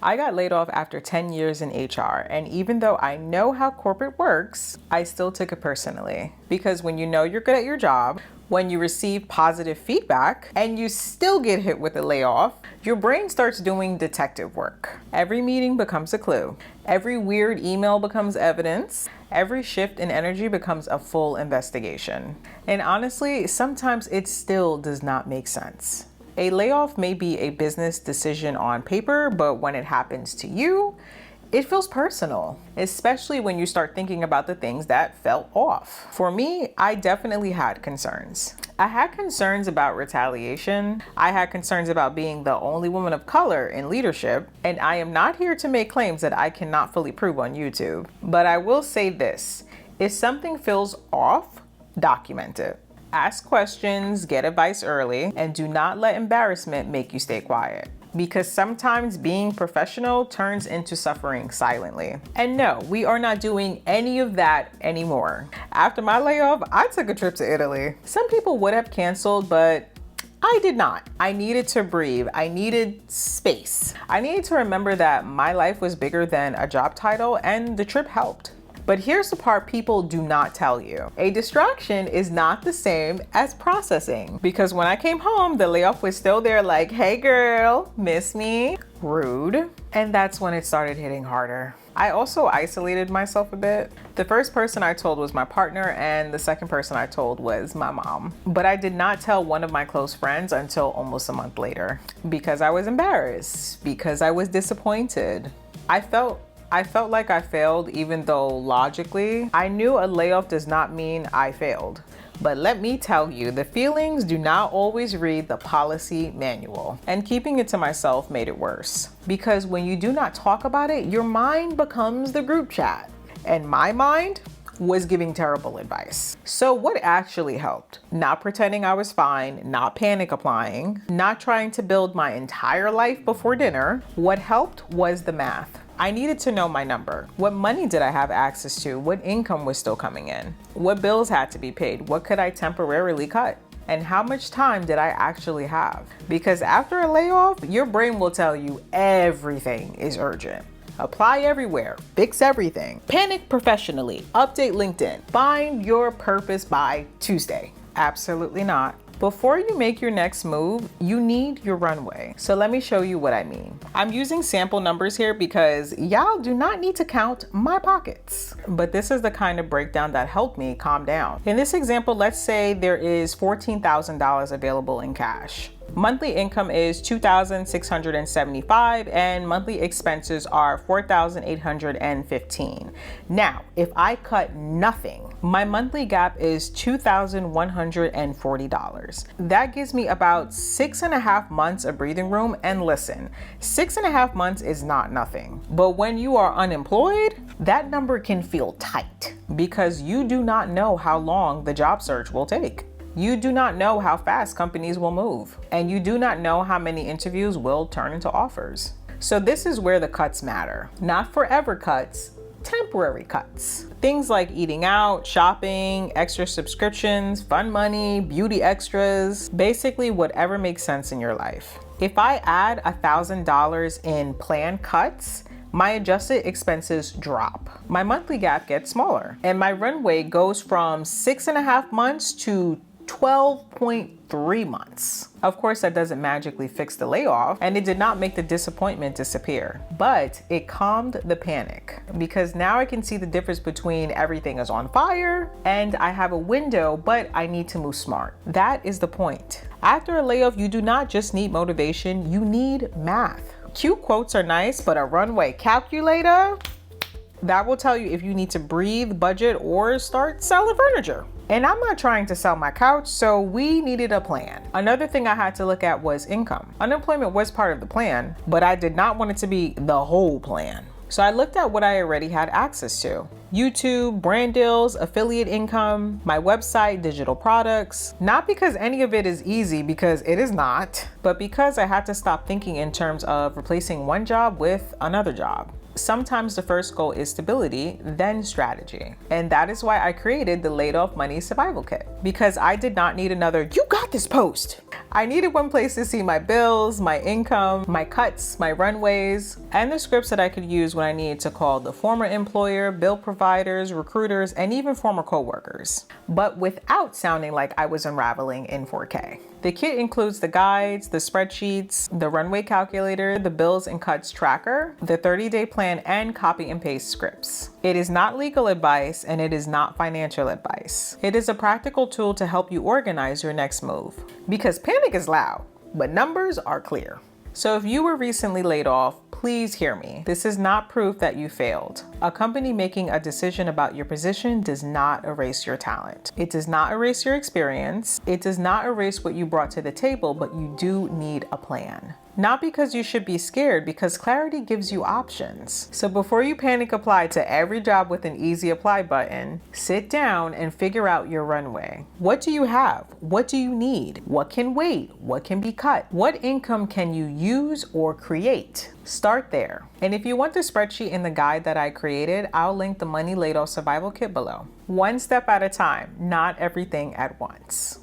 I got laid off after 10 years in HR, and even though I know how corporate works, I still took it personally. Because when you know you're good at your job, when you receive positive feedback, and you still get hit with a layoff, your brain starts doing detective work. Every meeting becomes a clue. Every weird email becomes evidence. Every shift in energy becomes a full investigation. And honestly, sometimes it still does not make sense. A layoff may be a business decision on paper, but when it happens to you, it feels personal, especially when you start thinking about the things that felt off. For me, I definitely had concerns. I had concerns about retaliation. I had concerns about being the only woman of color in leadership. And I am not here to make claims that I cannot fully prove on YouTube. But I will say this, if something feels off, document it. Ask questions, get advice early, and do not let embarrassment make you stay quiet. Because sometimes being professional turns into suffering silently. And no, we are not doing any of that anymore. After my layoff, I took a trip to Italy. Some people would have canceled, but I did not. I needed to breathe. I needed space. I needed to remember that my life was bigger than a job title, and the trip helped. But here's the part people do not tell you. A distraction is not the same as processing. Because when I came home, the layoff was still there like, hey girl, miss me? Rude. And that's when it started hitting harder. I also isolated myself a bit. The first person I told was my partner, and the second person I told was my mom. But I did not tell one of my close friends until almost a month later. Because I was embarrassed, because I was disappointed. I felt like I failed, even though logically, I knew a layoff does not mean I failed. But let me tell you, the feelings do not always read the policy manual. And keeping it to myself made it worse. Because when you do not talk about it, your mind becomes the group chat. And my mind was giving terrible advice. So what actually helped? Not pretending I was fine, not panic applying, not trying to build my entire life before dinner. What helped was the math. I needed to know my number. What money did I have access to? What income was still coming in? What bills had to be paid? What could I temporarily cut? And how much time did I actually have? Because after a layoff, your brain will tell you everything is urgent. Apply everywhere, fix everything, panic professionally, update LinkedIn, find your purpose by Tuesday. Absolutely not. Before you make your next move, you need your runway. So let me show you what I mean. I'm using sample numbers here because y'all do not need to count my pockets. But this is the kind of breakdown that helped me calm down. In this example, let's say there is $14,000 available in cash. Monthly income is $2,675 and monthly expenses are $4,815. Now, if I cut nothing, my monthly gap is $2,140. That gives me about 6.5 months of breathing room. And listen, 6.5 months is not nothing. But when you are unemployed, that number can feel tight because you do not know how long the job search will take. You do not know how fast companies will move, and you do not know how many interviews will turn into offers. So this is where the cuts matter. Not forever cuts, temporary cuts. Things like eating out, shopping, extra subscriptions, fun money, beauty extras, basically whatever makes sense in your life. If I add $1,000 in planned cuts, my adjusted expenses drop. My monthly gap gets smaller, and my runway goes from 6.5 months to 12.3 months. Of course, that doesn't magically fix the layoff, and it did not make the disappointment disappear, but it calmed the panic because now I can see the difference between everything is on fire and I have a window, but I need to move smart. That is the point. After a layoff, you do not just need motivation, you need math. Cute quotes are nice, but a runway calculator, that will tell you if you need to breathe, budget, or start selling furniture. And I'm not trying to sell my couch, so we needed a plan. Another thing I had to look at was income. Unemployment was part of the plan, but I did not want it to be the whole plan. So I looked at what I already had access to. YouTube, brand deals, affiliate income, my website, digital products. Not because any of it is easy, because it is not, but because I had to stop thinking in terms of replacing one job with another job. Sometimes the first goal is stability, then strategy. And that is why I created the Laid Off Money Survival Kit, because I did not need another "you got this" post. I needed one place to see my bills, my income, my cuts, my runways, and the scripts that I could use when I needed to call the former employer, bill providers, recruiters, and even former coworkers, but without sounding like I was unraveling in 4K. The kit includes the guides, the spreadsheets, the runway calculator, the bills and cuts tracker, the 30-day plan, and copy and paste scripts. It is not legal advice and it is not financial advice. It is a practical tool to help you organize your next move. Because panic is loud, but numbers are clear. So if you were recently laid off, please hear me. This is not proof that you failed. A company making a decision about your position does not erase your talent. It does not erase your experience. It does not erase what you brought to the table, but you do need a plan. Not because you should be scared, because clarity gives you options. So before you panic apply to every job with an easy apply button, sit down and figure out your runway. What do you have? What do you need? What can wait? What can be cut? What income can you use or create? Start there. And if you want the spreadsheet and the guide that I created, I'll link the Money Laid Off Survival Kit below. One step at a time, not everything at once.